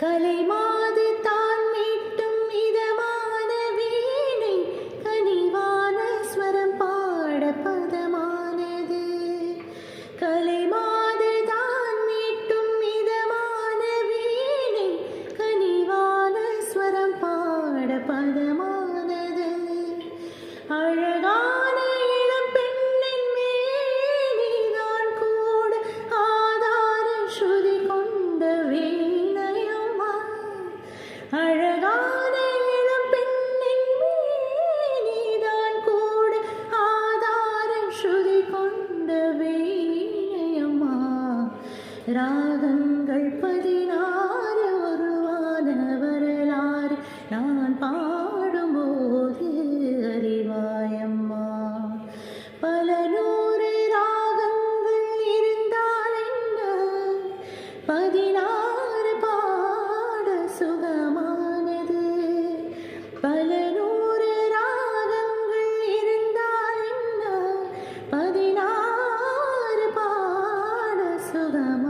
கலைமாது தான் மீட்டும் இதமான வீணை கனிவான ஸ்வரம் பாட பதமானது. கலைமாது தான் மீட்டும் இதமான வீணை கனிவான ஸ்வரம் பாட பதமானது. அழகான இளம் பெண்ணின் மேனிதான் கூட ஆதார ஸ்ருதி கொண்ட வீணையம்மா. அழகான இளம் பெண்ணின் மேனிதான் கூட ஆதார ஸ்ருதி கொண்ட வீணையம்மா. ராகங்கள் 16 உருவான வரலாறு நான் பாடும்போது அறிவாயம்மா. பல 100 ராகங்கள் இருந்தால் என்ன, 16 பாட சுகமானது. பல 100 ராகங்கள் இருந்தால் என்ன, 16 பாட சுகமானது.